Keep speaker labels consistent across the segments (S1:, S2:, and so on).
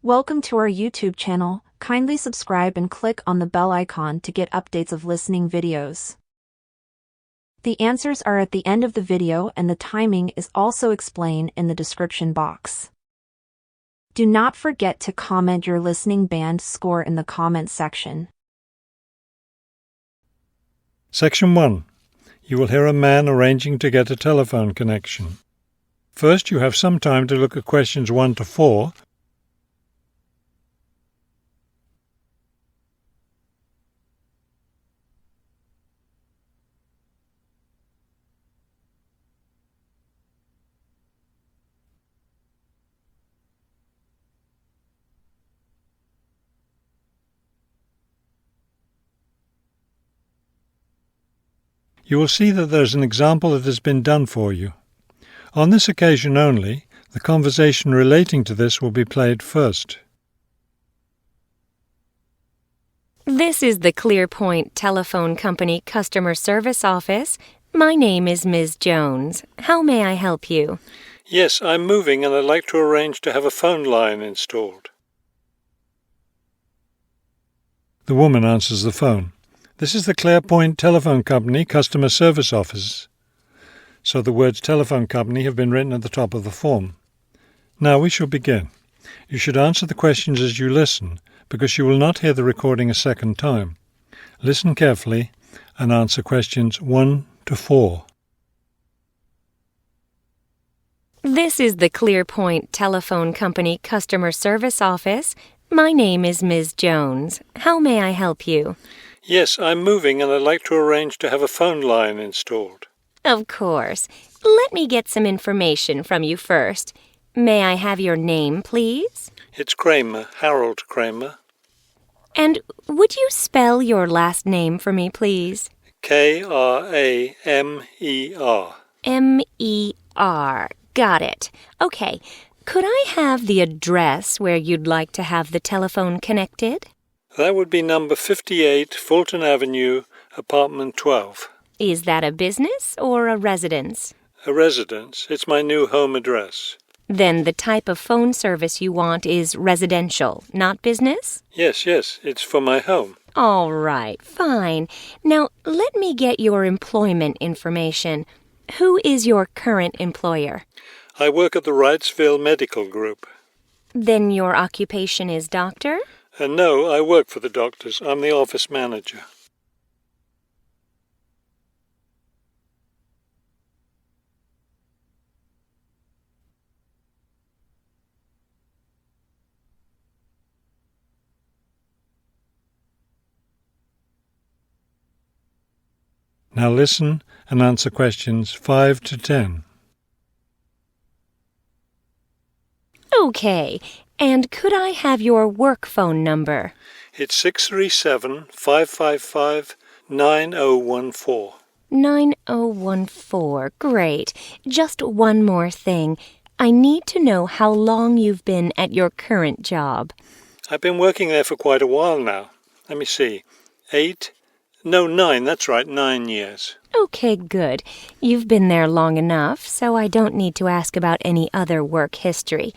S1: Welcome to our YouTube channel. Kindly subscribe and click on the bell icon to get updates of listening videos. The answers are at the end of the video and the timing is also explained in the description box. Do not forget to comment your listening band score in the comments section.
S2: Section 1. You will hear a man arranging to get a telephone connection. First, you have some time to look at questions 1 to 4. You will see that there is an example that has been done for you. On this occasion only, the conversation relating to this will be played first.
S3: This is the ClearPoint Telephone Company Customer Service Office. My name is Ms. Jones. How may I help you?
S2: Yes, I'm moving and I'd like to arrange to have a phone line installed. The woman answers the phone. This is the ClearPoint Telephone Company Customer Service Office. So the words telephone company have been written at the top of the form. Now we shall begin. You should answer the questions as you listen, because you will not hear the recording a second time. Listen carefully and answer questions 1 to 4.
S3: This is the ClearPoint Telephone Company Customer Service Office. My name is Ms. Jones. How may I help you?
S2: Yes, I'm moving and I'd like to arrange to have a phone line installed.
S3: Of course. Let me get some information from you first. May I have your name, please?
S2: It's Kramer, Harold Kramer.
S3: And would you spell your last name for me, please?
S2: Kramer.
S3: M-E-R. Got it. Okay. Could I have the address where you'd like to have the telephone connected?
S2: That would be number 58, Fulton Avenue, apartment 12.
S3: Is that a business or a residence?
S2: A residence. It's my new home address.
S3: Then the type of phone service you want is residential, not business?
S2: Yes, it's for my home.
S3: All right, fine. Now, let me get your employment information. Who is your current employer?
S2: I work at the Wrightsville Medical Group.
S3: Then your occupation is doctor?
S2: No, I work for the doctors. I'm the office manager. Now listen and answer questions 5 to 10.
S3: Okay. And could I have your work phone number?
S2: It's 637-555-9014.
S3: 9014. Great. Just one more thing. I need to know how long you've been at your current job.
S2: I've been working there for quite a while now. Let me see. 9, that's right, 9 years.
S3: Okay, good. You've been there long enough, so I don't need to ask about any other work history.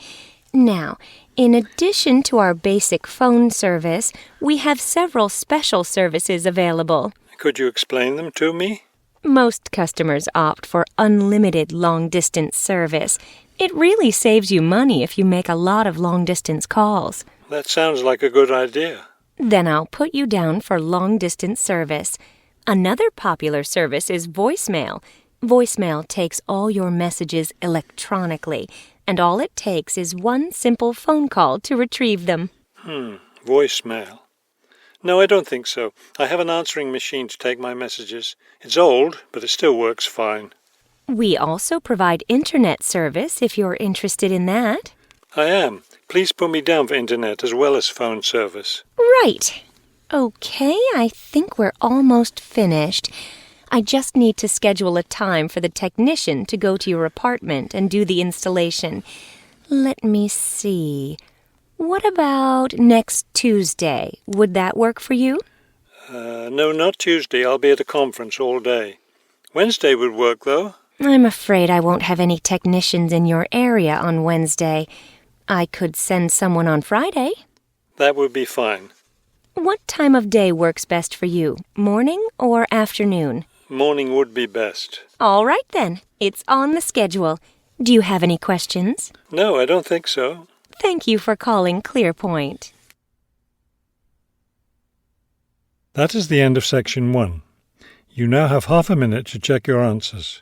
S3: Now, in addition to our basic phone service, we have several special services available.
S2: Could you explain them to me?
S3: Most customers opt for unlimited long-distance service. It really saves you money if you make a lot of long-distance calls.
S2: That sounds like a good idea.
S3: Then I'll put you down for long-distance service. Another popular service is voicemail. Voicemail takes all your messages electronically, and all it takes is one simple phone call to retrieve them.
S2: Voicemail. No, I don't think so. I have an answering machine to take my messages. It's old, but it still works fine.
S3: We also provide internet service if you're interested in that.
S2: I am. Please put me down for internet as well as phone service.
S3: Right. Okay, I think we're almost finished. I just need to schedule a time for the technician to go to your apartment and do the installation. Let me see. What about next Tuesday? Would that work for you?
S2: No, not Tuesday. I'll be at a conference all day. Wednesday would work, though.
S3: I'm afraid I won't have any technicians in your area on Wednesday. I could send someone on Friday.
S2: That would be fine.
S3: What time of day works best for you, morning or afternoon?
S2: Morning would be best.
S3: All right then, it's on the schedule. Do you have any questions?
S2: No, I don't think so.
S3: Thank you for calling Clearpoint.
S2: That is the end of section 1. You now have half a minute to check your answers.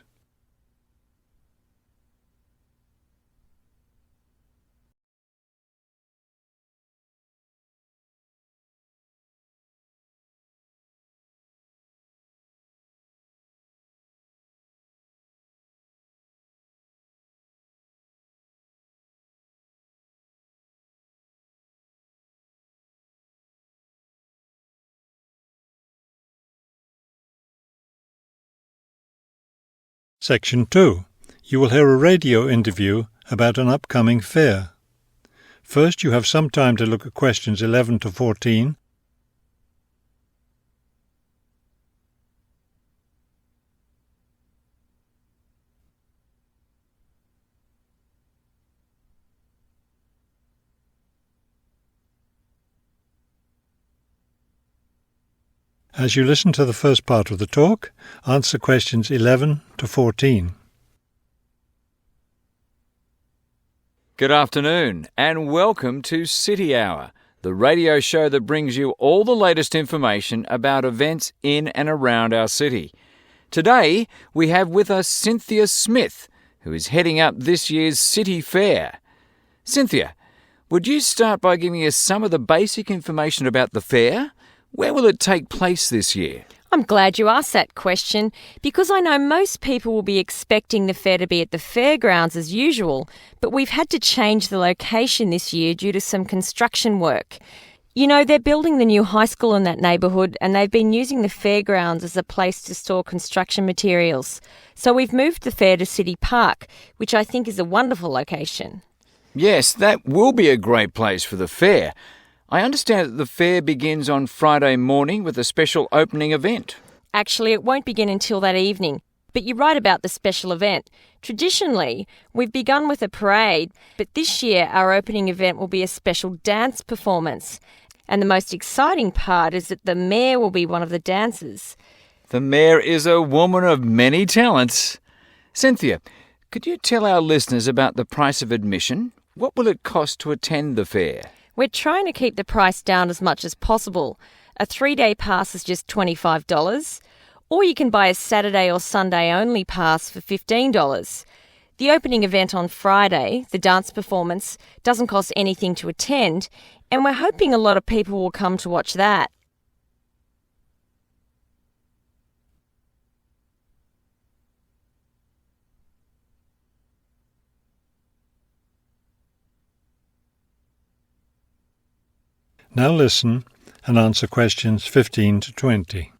S2: Section 2. You will hear a radio interview about an upcoming fair. First, you have some time to look at questions 11 to 14. As you listen to the first part of the talk, answer questions 11 to 14.
S4: Good afternoon and welcome to City Hour, the radio show that brings you all the latest information about events in and around our city. Today we have with us Cynthia Smith, who is heading up this year's City Fair. Cynthia, would you start by giving us some of the basic information about the fair? Where will it take place this year?
S5: I'm glad you asked that question because I know most people will be expecting the fair to be at the fairgrounds as usual, but we've had to change the location this year due to some construction work. You know, they're building the new high school in that neighbourhood and they've been using the fairgrounds as a place to store construction materials. So we've moved the fair to City Park, which I think is a wonderful location.
S4: Yes, that will be a great place for the fair. I understand that the fair begins on Friday morning with a special opening event.
S5: Actually, it won't begin until that evening, but you're right about the special event. Traditionally, we've begun with a parade, but this year our opening event will be a special dance performance. And the most exciting part is that the mayor will be one of the dancers.
S4: The mayor is a woman of many talents. Cynthia, could you tell our listeners about the price of admission? What will it cost to attend the fair?
S5: We're trying to keep the price down as much as possible. A 3-day pass is just $25, or you can buy a Saturday or Sunday only pass for $15. The opening event on Friday, the dance performance, doesn't cost anything to attend, and we're hoping a lot of people will come to watch that.
S2: Now listen and answer questions 15 to 20.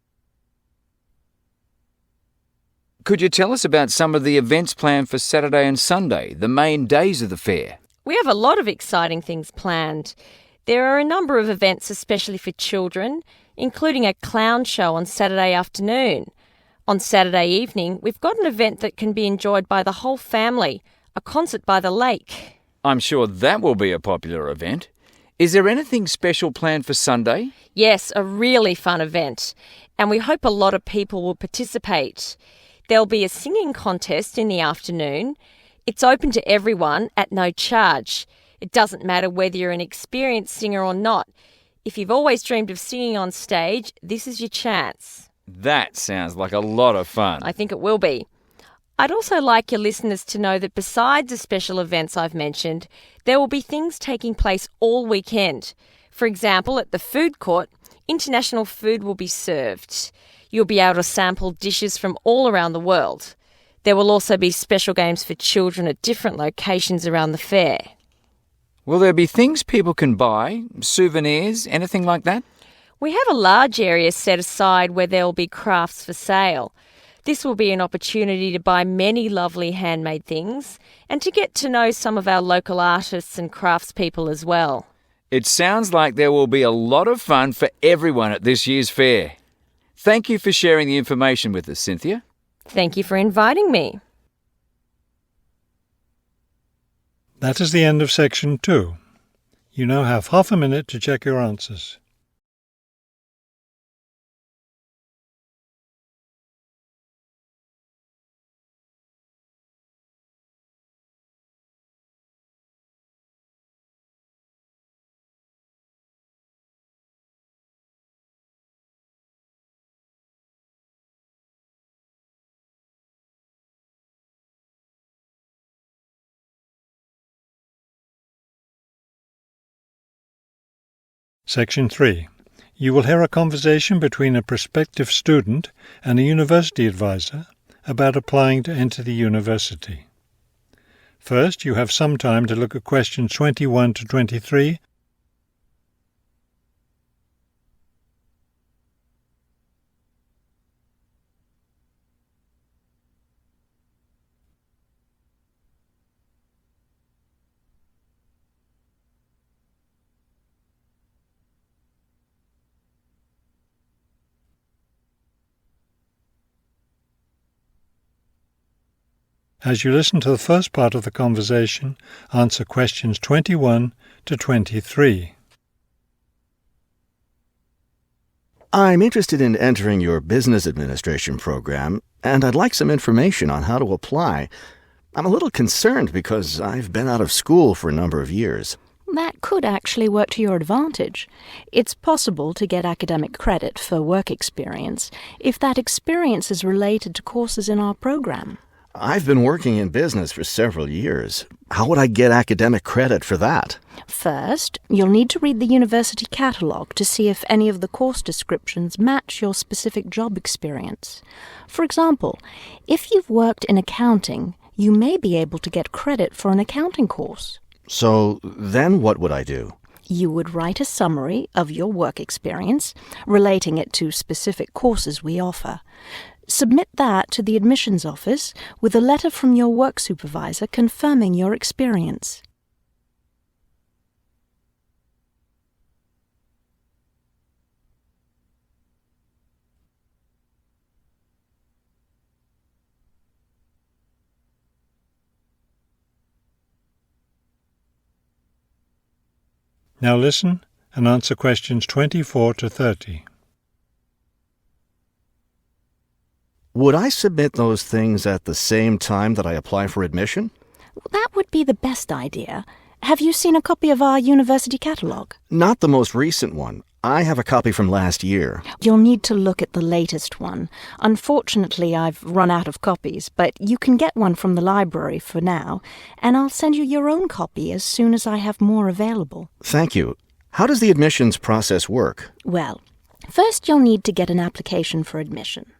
S4: Could you tell us about some of the events planned for Saturday and Sunday, the main days of the fair?
S5: We have a lot of exciting things planned. There are a number of events especially for children, including a clown show on Saturday afternoon. On Saturday evening, we've got an event that can be enjoyed by the whole family, a concert by the lake.
S4: I'm sure that will be a popular event. Is there anything special planned for Sunday?
S5: Yes, a really fun event, and we hope a lot of people will participate. There'll be a singing contest in the afternoon. It's open to everyone at no charge. It doesn't matter whether you're an experienced singer or not. If you've always dreamed of singing on stage, this is your chance.
S4: That sounds like a lot of fun.
S5: I think it will be. I'd also like your listeners to know that besides the special events I've mentioned, there will be things taking place all weekend. For example, at the food court, international food will be served. You'll be able to sample dishes from all around the world. There will also be special games for children at different locations around the fair.
S4: Will there be things people can buy, souvenirs, anything like that?
S5: We have a large area set aside where there will be crafts for sale. This will be an opportunity to buy many lovely handmade things and to get to know some of our local artists and craftspeople as well.
S4: It sounds like there will be a lot of fun for everyone at this year's fair. Thank you for sharing the information with us, Cynthia.
S5: Thank you for inviting me.
S2: That is the end of section 2. You now have half a minute to check your answers. Section 3. You will hear a conversation between a prospective student and a university advisor about applying to enter the university. First, you have some time to look at questions 21 to 23. As you listen to the first part of the conversation, answer questions 21 to 23.
S6: I'm interested in entering your business administration program, and I'd like some information on how to apply. I'm a little concerned because I've been out of school for a number of years.
S7: That could actually work to your advantage. It's possible to get academic credit for work experience if that experience is related to courses in our program.
S6: I've been working in business for several years. How would I get academic credit for that?
S7: First, you'll need to read the university catalogue to see if any of the course descriptions match your specific job experience. For example, if you've worked in accounting, you may be able to get credit for an accounting course.
S6: So then what would I do?
S7: You would write a summary of your work experience, relating it to specific courses we offer. Submit that to the admissions office with a letter from your work supervisor confirming your experience.
S2: Now listen and answer questions 24 to 30.
S6: Would I submit those things at the same time that I apply for admission?
S7: That would be the best idea. Have you seen a copy of our university catalogue?
S6: Not the most recent one. I have a copy from last year.
S7: You'll need to look at the latest one. Unfortunately, I've run out of copies, but you can get one from the library for now, and I'll send you your own copy as soon as I have more available.
S6: Thank you. How does the admissions process work?
S7: Well, first you'll need to get an application for admission.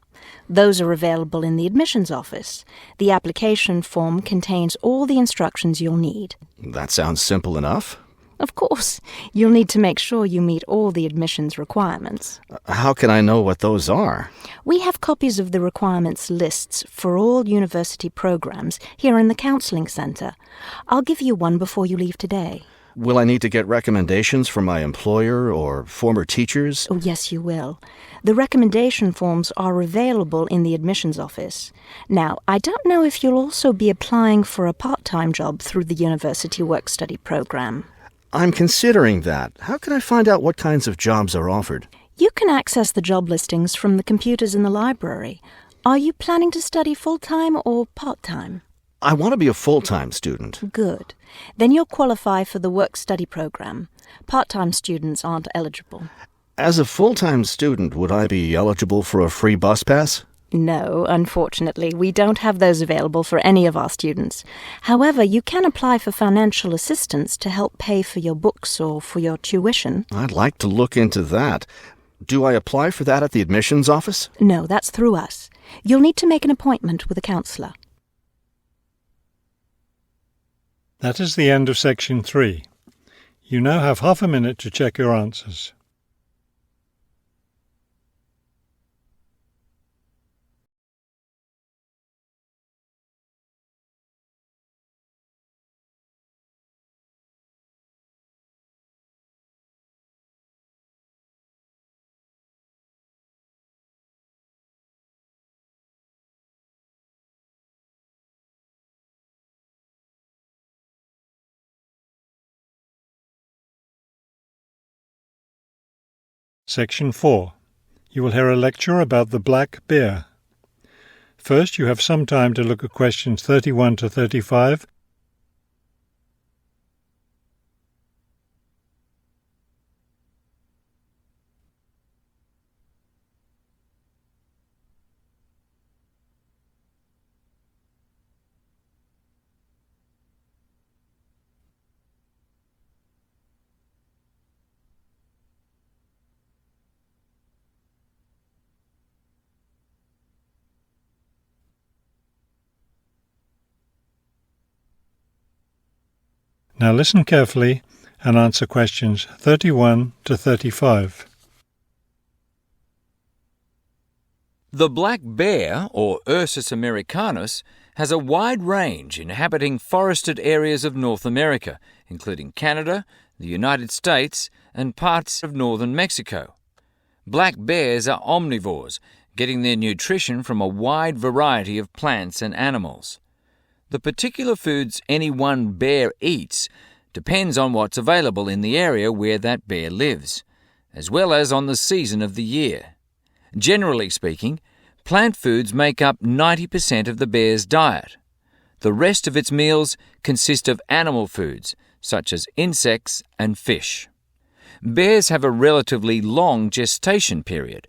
S7: Those are available in the admissions office. The application form contains all the instructions you'll need.
S6: That sounds simple enough.
S7: Of course, you'll need to make sure you meet all the admissions requirements.
S6: How can I know what those are?
S7: We have copies of the requirements lists for all university programs here in the Counseling Centre. I'll give you one before you leave today.
S6: Will I need to get recommendations from my employer or former teachers?
S7: Oh, yes, you will. The recommendation forms are available in the admissions office. Now, I don't know if you'll also be applying for a part-time job through the university work-study program.
S6: I'm considering that. How can I find out what kinds of jobs are offered?
S7: You can access the job listings from the computers in the library. Are you planning to study full-time or part-time?
S6: I want to be a full-time student.
S7: Good. Then you'll qualify for the work-study program. Part-time students aren't eligible.
S6: As a full-time student, would I be eligible for a free bus pass?
S7: No, unfortunately, we don't have those available for any of our students. However, you can apply for financial assistance to help pay for your books or for your tuition.
S6: I'd like to look into that. Do I apply for that at the admissions office?
S7: No, that's through us. You'll need to make an appointment with a counsellor.
S2: That is the end of section 3. You now have half a minute to check your answers. Section 4. You will hear a lecture about the black bear. First, you have some time to look at questions 31 to 35. Now listen carefully and answer questions 31 to 35.
S4: The black bear, or Ursus americanus, has a wide range inhabiting forested areas of North America, including Canada, the United States, and parts of northern Mexico. Black bears are omnivores, getting their nutrition from a wide variety of plants and animals. The particular foods any one bear eats depends on what's available in the area where that bear lives, as well as on the season of the year. Generally speaking, plant foods make up 90% of the bear's diet. The rest of its meals consist of animal foods, such as insects and fish. Bears have a relatively long gestation period.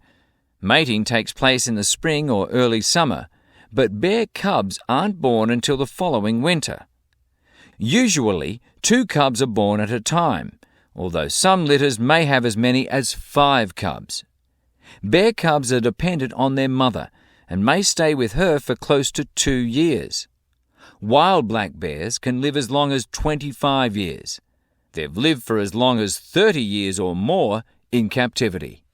S4: Mating takes place in the spring or early summer, but bear cubs aren't born until the following winter. Usually, 2 cubs are born at a time, although some litters may have as many as 5 cubs. Bear cubs are dependent on their mother and may stay with her for close to 2 years. Wild black bears can live as long as 25 years. They've lived for as long as 30 years or more in captivity.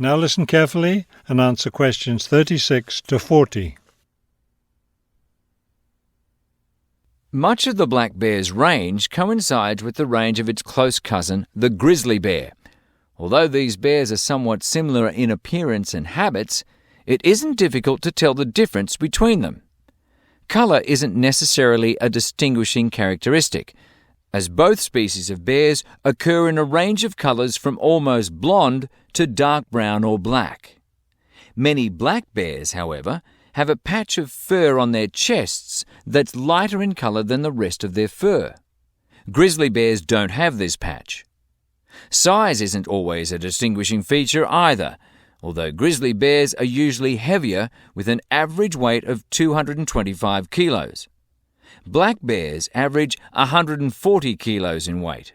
S2: Now listen carefully and answer questions 36 to 40.
S4: Much of the black bear's range coincides with the range of its close cousin, the grizzly bear. Although these bears are somewhat similar in appearance and habits, it isn't difficult to tell the difference between them. Colour isn't necessarily a distinguishing characteristic, as both species of bears occur in a range of colours from almost blonde to dark brown or black. Many black bears, however, have a patch of fur on their chests that's lighter in colour than the rest of their fur. Grizzly bears don't have this patch. Size isn't always a distinguishing feature either, although grizzly bears are usually heavier with an average weight of 225 kilos. Black bears average 140 kilos in weight.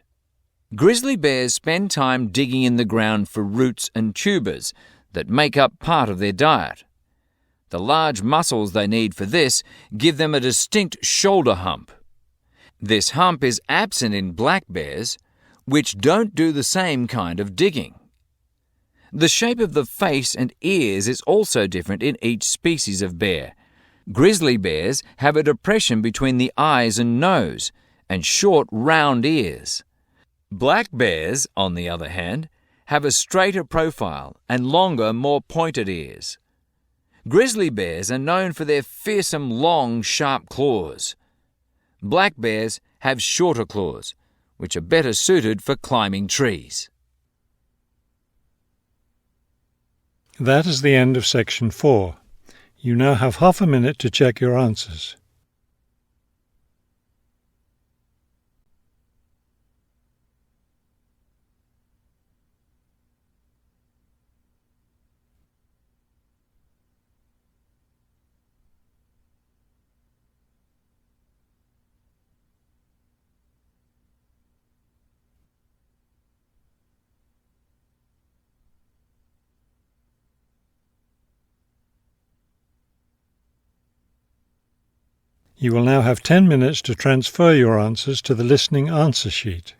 S4: Grizzly bears spend time digging in the ground for roots and tubers that make up part of their diet. The large muscles they need for this give them a distinct shoulder hump. This hump is absent in black bears, which don't do the same kind of digging. The shape of the face and ears is also different in each species of bear. Grizzly bears have a depression between the eyes and nose, and short, round ears. Black bears, on the other hand, have a straighter profile and longer, more pointed ears. Grizzly bears are known for their fearsome, long, sharp claws. Black bears have shorter claws, which are better suited for climbing trees.
S2: That is the end of Section 4. You now have half a minute to check your answers. You will now have 10 minutes to transfer your answers to the listening answer sheet.